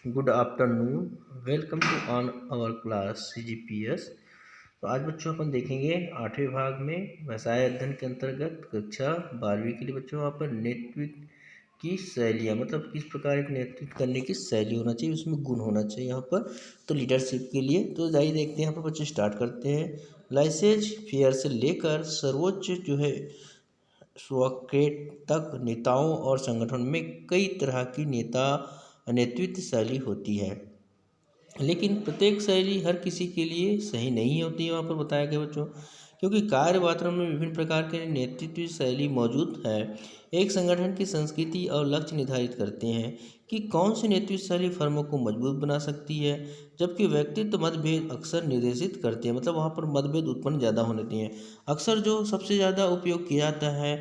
Good afternoon. Welcome to on our class CGPS। तो आज बच्चों अपन देखेंगे 8वें भाग में व्यवसाय अध्ययन के अंतर्गत कक्षा 12वीं के लिए बच्चों वहाँ पर नेतृत्व की शैलियाँ, मतलब किस प्रकार एक नेतृत्व करने की शैली होना चाहिए, उसमें गुण होना चाहिए यहाँ पर। तो लीडरशिप के लिए तो जाइए देखते हैं यहाँ पर बच्चे स्टार्ट करते हैं। लाइसेंस फेयर से लेकर सर्वोच्च जो है सोक्रेट तक नेताओं और संगठन में कई तरह की नेतृत्व शैली होती है, लेकिन प्रत्येक शैली हर किसी के लिए सही नहीं होती है। वहाँ पर बताया गया बच्चों, क्योंकि कार्य वातावरण में विभिन्न प्रकार के नेतृत्व शैली मौजूद है। एक संगठन की संस्कृति और लक्ष्य निर्धारित करते हैं कि कौन सी नेतृत्व शैली फर्मों को मजबूत बना सकती है, जबकि व्यक्तित्व मतभेद अक्सर निर्देशित करते हैं। मतलब वहाँ पर मतभेद उत्पन्न ज़्यादा होते हैं। अक्सर जो सबसे ज़्यादा उपयोग किया जाता है,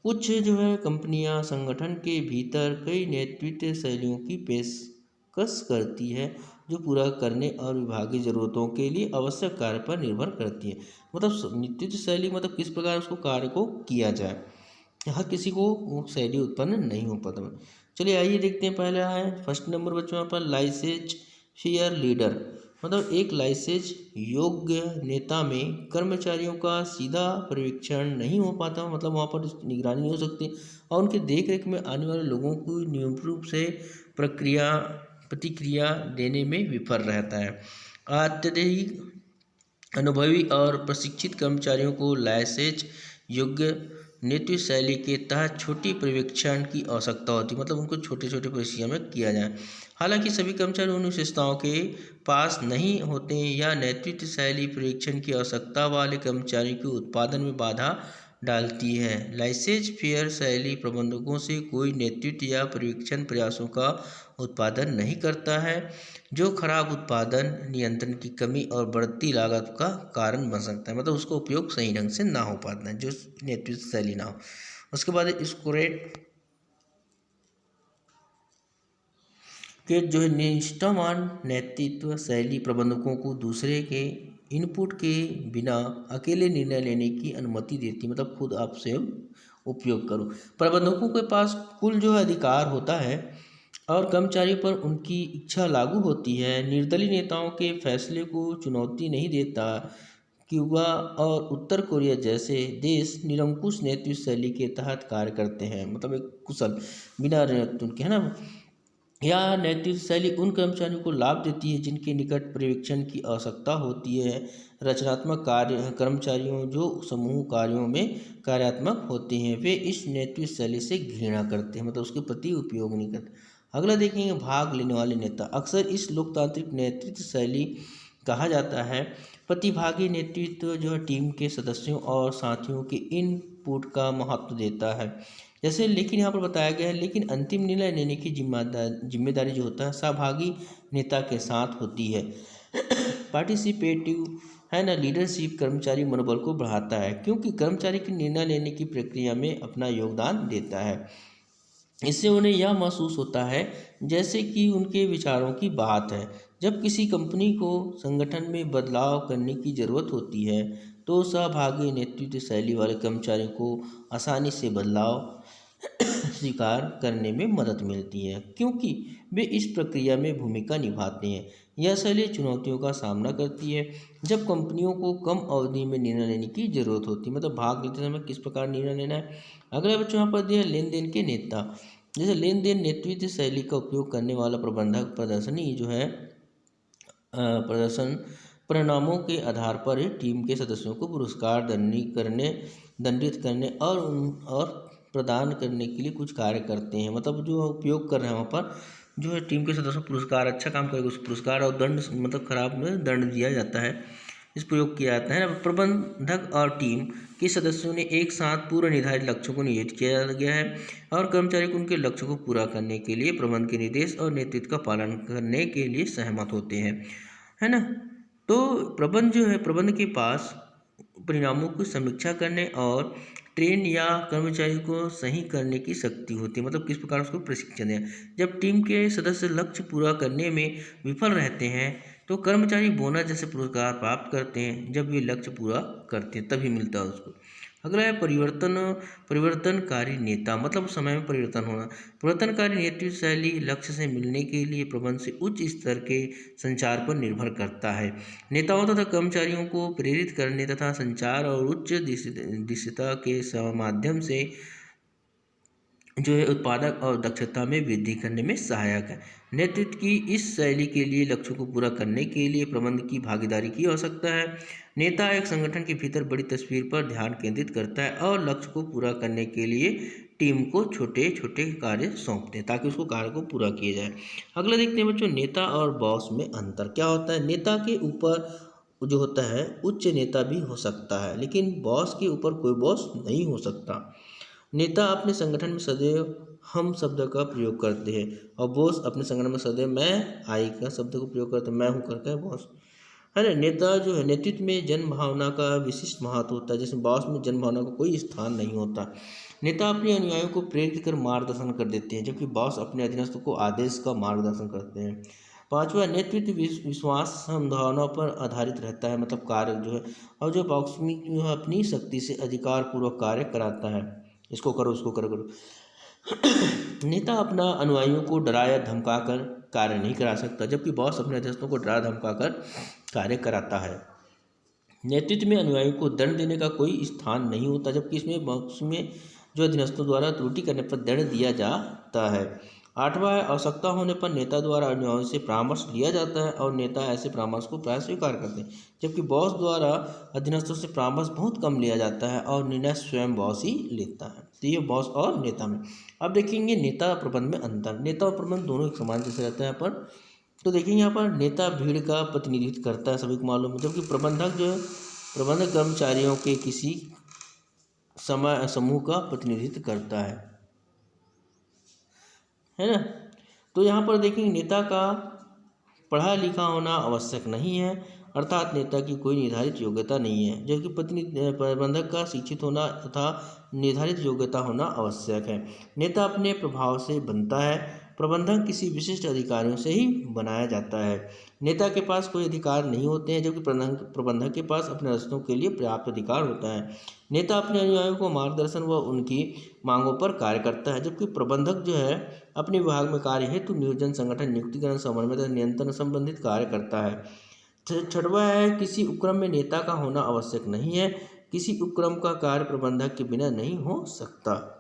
कुछ जो है कंपनियां संगठन के भीतर कई नेतृत्व शैलियों की पेशकश करती है, जो पूरा करने और विभागीय ज़रूरतों के लिए आवश्यक कार्य पर निर्भर करती है। मतलब नेतृत्व शैली मतलब किस प्रकार उसको कार्य को किया जाए, हर किसी को वो शैली उत्पन्न नहीं हो पाता। चलिए आइए देखते हैं। पहला है फर्स्ट नंबर बच्चों यहाँ पर लाइसेंस फेयर लीडर। मतलब एक लाइसेंस योग्य नेता में कर्मचारियों का सीधा पर्यवेक्षण नहीं हो पाता, मतलब वहाँ पर निगरानी नहीं हो सकती, और उनके देख रेख में आने वाले लोगों को नियमित रूप से प्रतिक्रिया देने में विफल रहता है। अत्यधिक अनुभवी और प्रशिक्षित कर्मचारियों को लाइसेंस योग्य नेतृत्व शैली के तहत छोटी पर्यवेक्षण की आवश्यकता होती है, मतलब उनको छोटे छोटे परिसीमा में किया जाए। हालांकि सभी कर्मचारी उन विशेषताओं के पास नहीं होते हैं, या नेतृत्व शैली पर्यवेक्षण की आवश्यकता वाले कर्मचारियों के उत्पादन में बाधा डालती है। लाइसेंस फेयर शैली प्रबंधकों से कोई नेतृत्व या पर्यवेक्षण प्रयासों का उत्पादन नहीं करता है, जो खराब उत्पादन, नियंत्रण की कमी और बढ़ती लागत का कारण बन सकता है। मतलब उसका उपयोग सही ढंग से ना हो पाता है, जो नेतृत्व शैली ना हो। उसके बाद स्कोरेट के जो है निष्ठावान नेतृत्व शैली प्रबंधकों को दूसरे के इनपुट के बिना अकेले निर्णय लेने की अनुमति देती, मतलब खुद आप स्वयं उपयोग करो। प्रबंधकों के पास कुल जो है अधिकार होता है और कर्मचारियों पर उनकी इच्छा लागू होती है। निर्दलीय नेताओं के फैसले को चुनौती नहीं देता। क्यूबा और उत्तर कोरिया जैसे देश निरंकुश नेतृत्व शैली के तहत कार्य करते हैं, मतलब एक कुशल बिना उनके, है ना। यह नेतृत्व शैली उन कर्मचारियों को लाभ देती है जिनके निकट पर्यवेक्षण की आवश्यकता होती है। रचनात्मक कार्य कर्मचारियों जो समूह कार्यों में कार्यात्मक होते हैं, वे इस नेतृत्व शैली से घृणा करते हैं, मतलब उसके प्रति उपयोग नहीं करते। अगला देखेंगे भाग लेने वाले नेता। अक्सर इस लोकतांत्रिक नेतृत्व शैली कहा जाता है। प्रतिभागी नेतृत्व जो है टीम के सदस्यों और साथियों के इनपुट का महत्व देता है, जैसे लेकिन यहाँ पर बताया गया है, लेकिन अंतिम निर्णय लेने की जिम्मेदारी जो होता है सहभागी नेता के साथ होती है। पार्टिसिपेटिव है ना लीडरशिप कर्मचारी मनोबल को बढ़ाता है, क्योंकि कर्मचारी की निर्णय लेने की प्रक्रिया में अपना योगदान देता है। इससे उन्हें यह महसूस होता है जैसे कि उनके विचारों की बात है। जब किसी कंपनी को संगठन में बदलाव करने की ज़रूरत होती है, तो सहभागी नेतृत्व शैली वाले कर्मचारियों को आसानी से बदलाव स्वीकार करने में मदद मिलती है, क्योंकि वे इस प्रक्रिया में भूमिका निभाते हैं। यह शैली चुनौतियों का सामना करती है जब कंपनियों को कम अवधि में निर्णय लेने की जरूरत होती है, मतलब भाग लेते समय किस प्रकार निर्णय लेना है। अगला बच्चों यहाँ पर दिया लेन देन के नेता। जैसे लेन देन नेतृत्व शैली का उपयोग करने वाला प्रबंधक प्रदर्शनी जो है प्रदर्शन परिणामों के आधार पर ही टीम के सदस्यों को पुरस्कार दंडित करने और प्रदान करने के लिए कुछ कार्य करते हैं। मतलब जो उपयोग कर रहे हैं वहाँ पर जो है टीम के सदस्यों को पुरस्कार, अच्छा काम करेगा उस पुरस्कार और दंड, मतलब खराब में दंड दिया जाता है, इस प्रयोग किया जाता है। प्रबंधक और टीम के सदस्यों ने एक साथ पूर्व निर्धारित लक्ष्यों को नियोजित किया गया है, और कर्मचारी को उनके लक्ष्यों को पूरा करने के लिए प्रबंधन के निर्देश और नेतृत्व का पालन करने के लिए सहमत होते हैं, है ना। तो प्रबंध जो है प्रबंध के पास परिणामों की समीक्षा करने और ट्रेन या कर्मचारी को सही करने की शक्ति होती है, मतलब किस प्रकार उसको प्रशिक्षण दें। जब टीम के सदस्य लक्ष्य पूरा करने में विफल रहते हैं, तो कर्मचारी बोनस जैसे पुरस्कार प्राप्त करते हैं। जब वे लक्ष्य पूरा करते हैं तभी मिलता है उसको। अगला है परिवर्तनकारी नेता, मतलब समय में परिवर्तन होना। परिवर्तनकारी नेतृत्व शैली लक्ष्य से मिलने के लिए प्रबंधन से उच्च स्तर के संचार पर निर्भर करता है। नेताओं तथा कर्मचारियों को प्रेरित करने तथा संचार और उच्च दिशता के माध्यम से जो है उत्पादक और दक्षता में वृद्धि करने में सहायक है। नेतृत्व की इस शैली के लिए लक्ष्यों को पूरा करने के लिए प्रबंधन की भागीदारी की आवश्यकता है। नेता एक संगठन के भीतर बड़ी तस्वीर पर ध्यान केंद्रित करता है और लक्ष्य को पूरा करने के लिए टीम को छोटे छोटे कार्य सौंपते हैं ताकि उसको कार्य को पूरा किया जाए। अगला देखते हैं बच्चों, नेता और बॉस में अंतर क्या होता है। नेता के ऊपर जो होता है उच्च नेता भी हो सकता है, लेकिन बॉस के ऊपर कोई बॉस नहीं हो सकता। नेता अपने संगठन में सदैव हम शब्द का प्रयोग करते हैं और बॉस अपने संगठन में सदैव मैं आई का शब्द का प्रयोग करते हैं, मैं हूँ करके बॉस, है ना। नेता जो है नेतृत्व में जन भावना का विशिष्ट महत्व होता है, जिसमें बॉस में जन भावना का कोई स्थान नहीं होता। नेता अपने अनुयायियों को प्रेरित कर मार्गदर्शन कर देते हैं, जबकि बॉस अपने अधीनस्थों को आदेश का मार्गदर्शन करते हैं। पांचवा, नेतृत्व विश्वास संभावना पर आधारित रहता है, मतलब कार्य जो है, और जो बॉस में जो है अपनी शक्ति से अधिकार पूर्वक कार्य कराता है, इसको करो उसको करो। नेता अपना अनुयायियों को डराया धमका कर कार्य नहीं करा सकता, जबकि बॉस अपने अधीनस्थों को डरा धमका कर कार्य कराता है। नेतृत्व में अनुयायियों को दंड देने का कोई स्थान नहीं होता, जबकि इसमें बॉस में जो अधीनस्थों द्वारा त्रुटि करने पर दंड दिया जाता है। आठवां है, आवश्यकता होने पर नेता द्वारा अनुयायियों से परामर्श लिया जाता है और नेता ऐसे परामर्श को प्राय स्वीकार करते हैं, जबकि बॉस द्वारा अधीनस्थों से परामर्श बहुत कम लिया जाता है और निर्णय स्वयं बॉस ही लेता है। तो ये बॉस और नेता में। अब देखेंगे नेता प्रबंध में अंतर। नेता और प्रबंध दोनों एक समान जैसे रहता है यहाँ पर। तो देखेंगे यहाँ पर नेता भीड़ का प्रतिनिधित्व करता है, सभी को मालूम है, जबकि प्रबंधक जो है प्रबंधक कर्मचारियों के किसी समूह का प्रतिनिधित्व करता है ना। तो यहाँ पर देखेंगे नेता का पढ़ा लिखा होना आवश्यक नहीं है, अर्थात नेता की कोई निर्धारित योग्यता नहीं है, जबकि प्रबंधक का शिक्षित होना तथा निर्धारित योग्यता होना आवश्यक है। नेता अपने प्रभाव से बनता है, प्रबंधक किसी विशिष्ट अधिकारियों से ही बनाया जाता है। नेता के पास कोई अधिकार नहीं होते हैं, जबकि प्रबंधक के पास अपने रास्तों के लिए पर्याप्त अधिकार होता है। नेता अपने अनुयायियों को मार्गदर्शन व उनकी मांगों पर कार्य करता है, जबकि प्रबंधक जो है अपने विभाग में कार्य हेतु नियोजन, संगठन, नियुक्तिकरण, समन्वय तथा नियंत्रण संबंधित कार्य करता है। छठवां है, किसी उपक्रम में नेता का होना आवश्यक नहीं है, किसी उपक्रम का कार्य प्रबंधक के बिना नहीं हो सकता।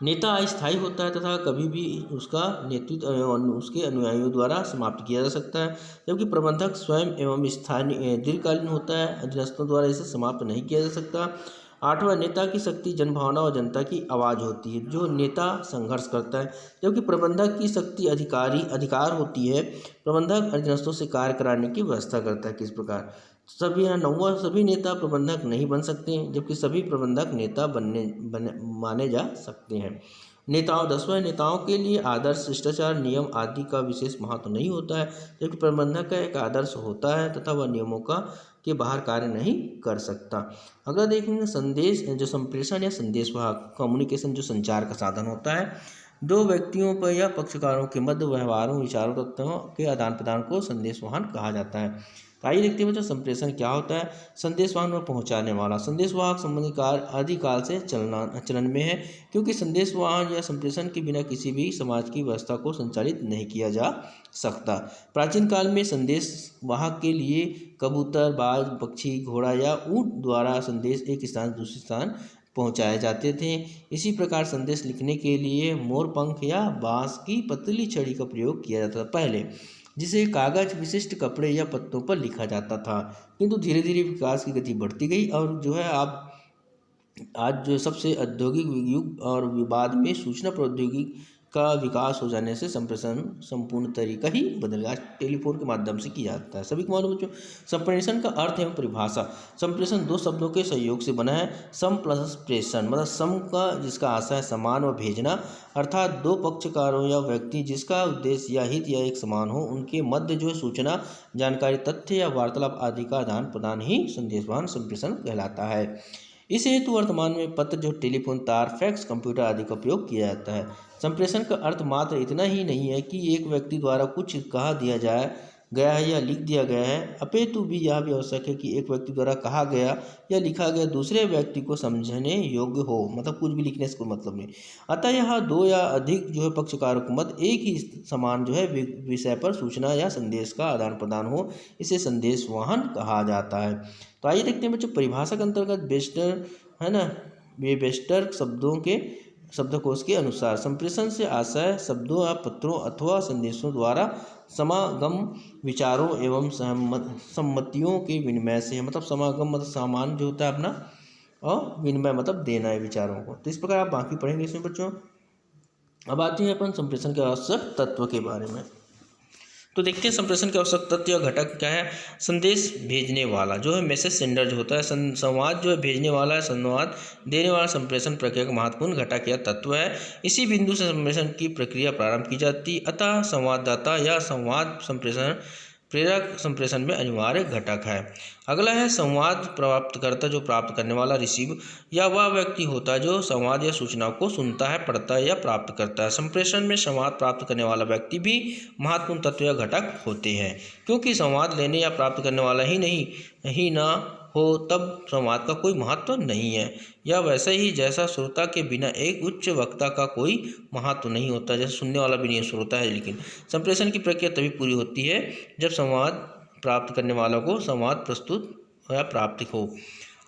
नेता अस्थायी होता है तथा कभी भी उसका नेतृत्व उसके अनुयायियों द्वारा समाप्त किया जा सकता है, जबकि प्रबंधक स्वयं एवं स्थानीय दीर्घकालीन होता है, अधीनस्थों द्वारा इसे समाप्त नहीं किया जा सकता। आठवां, नेता की शक्ति जनभावना और जनता की आवाज़ होती है, जो नेता संघर्ष करता है, जबकि प्रबंधक की शक्ति अधिकार होती है। प्रबंधक अधीनस्थों से कार्य कराने की व्यवस्था करता है। किस प्रकार नौवां, सभी नेता प्रबंधक नहीं बन सकते हैं, जबकि सभी प्रबंधक नेता माने जा सकते हैं। नेताओं 10वां, नेताओं के लिए आदर्श, शिष्टाचार, नियम आदि का विशेष महत्व नहीं होता है, जबकि प्रबंधक का एक आदर्श होता है तथा वह नियमों के बाहर कार्य नहीं कर सकता। अगला देखेंगे संदेश, जो संप्रेषण या संदेशवाहक, कम्युनिकेशन जो संचार का साधन होता है, दो व्यक्तियों पर या पक्षकारों के मध्य व्यवहारों, विचारों, तत्वों के आदान प्रदान को संदेशवाहन कहा जाता है। आइए देखते हैं बच्चों संप्रेषण क्या होता है। संदेशवाहन में पहुंचाने वाला। संदेशवाहक संबंधी कार्य आदिकाल से चलन में है, क्योंकि संदेशवाहन या संप्रेषण के बिना किसी भी समाज की व्यवस्था को संचालित नहीं किया जा सकता। प्राचीन काल में संदेशवाहक के लिए कबूतर, बाज, पक्षी, घोड़ा या ऊंट द्वारा संदेश एक स्थान से दूसरे स्थान पहुंचाए जाते थे। इसी प्रकार संदेश लिखने के लिए मोरपंख या बांस की पतली छड़ी का प्रयोग किया जाता था पहले, जिसे कागज, विशिष्ट कपड़े या पत्तों पर लिखा जाता था। किंतु धीरे धीरे विकास की गति बढ़ती गई और जो है आज जो सबसे औद्योगिक युग और बाद में सूचना प्रौद्योगिकी का विकास हो जाने से संप्रेषण संपूर्ण तरीका ही बदल गया। टेलीफोन के माध्यम से किया जाता है, सभी को मालूम बच्चों। संप्रेषण का अर्थ एवं परिभाषा। संप्रेषण दो शब्दों के सहयोग से बना है। सम प्लस प्रेषण, मतलब सम का जिसका आशय है समान व भेजना, अर्थात दो पक्षकारों या व्यक्ति जिसका उद्देश्य या हित या एक समान हो, उनके मध्य जो सूचना, जानकारी, तथ्य या वार्तालाप आदि का आदान प्रदान ही संदेशवाहन संप्रेषण कहलाता है। इस हेतु वर्तमान में पत्र, जो टेलीफोन, तार, फैक्स, कंप्यूटर आदि का उपयोग किया जाता है। संप्रेषण का अर्थ मात्र इतना ही नहीं है कि एक व्यक्ति द्वारा कुछ कहा दिया जाए गया है या लिख दिया गया है, अपितु भी यह भी आवश्यक है कि एक व्यक्ति द्वारा कहा गया या लिखा गया दूसरे व्यक्ति को समझने योग्य हो, मतलब कुछ भी लिखने से कोई मतलब नहीं। अतः यह दो या अधिक जो है पक्षकारों के मत एक ही समान जो है विषय पर सूचना या संदेश का आदान प्रदान हो, इसे संदेश वहन कहा जाता है। तो आइए देखते हैं बच्चों, परिभाषा के अंतर्गत वेस्टर है ना, ये वेस्टर शब्दों के शब्दकोश के अनुसार संप्रेषण से आशय शब्दों या पत्रों अथवा संदेशों द्वारा समागम विचारों एवं सम्मतियों के विनिमय से है। मतलब समागम मतलब सामान जो होता है अपना, और विनिमय मतलब देना है विचारों को। तो इस प्रकार आप बाकी पढ़ेंगे इसमें बच्चों। अब आते हैं अपन संप्रेषण के आवश्यक तत्व के बारे में। तो देखते हैं संप्रेषण के आवश्यक तत्व या घटक क्या है। संदेश भेजने वाला जो है, मैसेज सेंडर जो होता है, संवाद जो है भेजने वाला है, संवाद देने वाला संप्रेषण प्रक्रिया का महत्वपूर्ण घटक या तत्व है। इसी बिंदु से संप्रेषण की प्रक्रिया प्रारंभ की जाती, अतः संवाददाता या संवाद संप्रेषण प्रेरक संप्रेषण में अनिवार्य घटक है। अगला है संवाद प्राप्तकर्ता, जो प्राप्त करने वाला रिसीव या वह व्यक्ति होता है जो संवाद या सूचना को सुनता है, पढ़ता है या प्राप्त करता है। संप्रेषण में संवाद प्राप्त करने वाला व्यक्ति भी महत्वपूर्ण तत्व या घटक होते हैं, क्योंकि संवाद लेने या प्राप्त करने वाला ही ना हो तब संवाद का कोई महत्व नहीं है। या वैसे ही जैसा श्रोता के बिना एक उच्च वक्ता का कोई महत्व नहीं होता, जैसे सुनने वाला भी नहीं श्रोता है। लेकिन संप्रेषण की प्रक्रिया तभी पूरी होती है जब संवाद प्राप्त करने वालों को संवाद प्रस्तुत या प्राप्त हो।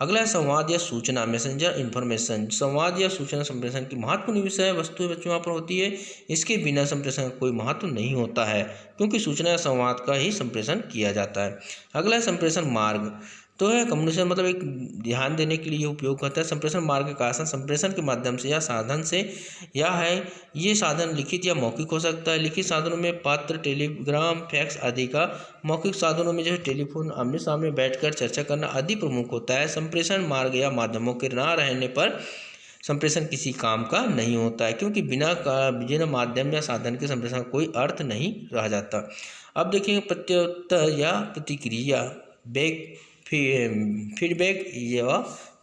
अगला है संवाद या सूचना, मैसेंजर इन्फॉर्मेशन। संवाद या सूचना संप्रेषण की महत्वपूर्ण विषय वस्तु बच्चों यहाँ पर होती है। इसके बिना संप्रेषण का कोई महत्व नहीं होता है, क्योंकि सूचना या संवाद का ही संप्रेषण किया जाता है। अगला है संप्रेषण मार्ग। तो है कम्युनिकेशन मतलब एक ध्यान देने के लिए उपयोग करता है। संप्रेषण मार्ग का आसन संप्रेषण के माध्यम से या साधन से या है, ये साधन लिखित या मौखिक हो सकता है। लिखित साधनों में पत्र, टेलीग्राम, फैक्स आदि का। मौखिक साधनों में जो है टेलीफोन, आमने सामने बैठकर चर्चा करना आदि प्रमुख होता है। संप्रेषण मार्ग या माध्यमों के न रहने पर संप्रेषण किसी काम का नहीं होता है, क्योंकि बिना माध्यम या साधन के संप्रेषण का कोई अर्थ नहीं रह जाता। अब देखेंगे प्रत्युत्तर या प्रतिक्रिया, फीडबैक या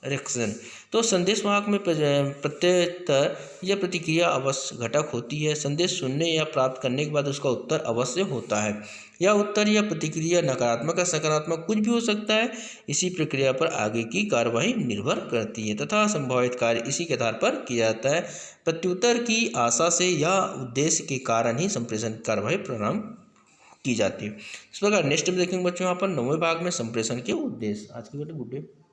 रिएक्शन। तो संदेश वाहक में प्रत्युत्तर या प्रतिक्रिया अवश्य घटक होती है। संदेश सुनने या प्राप्त करने के बाद उसका उत्तर अवश्य होता है। यह उत्तर या प्रतिक्रिया नकारात्मक या सकारात्मक कुछ भी हो सकता है। इसी प्रक्रिया पर आगे की कार्यवाही निर्भर करती है तथा संभावित कार्य इसी के आधार पर किया जाता है। प्रत्युत्तर की आशा से या उद्देश्य के कारण ही संप्रेषण कार्यवाही प्रारंभ की जाती है। इस प्रकार नेक्स्ट में देखेंगे बच्चों यहाँ पर 9वें भाग में संप्रेषण के उद्देश्य। आज की वीडियो गुड डे।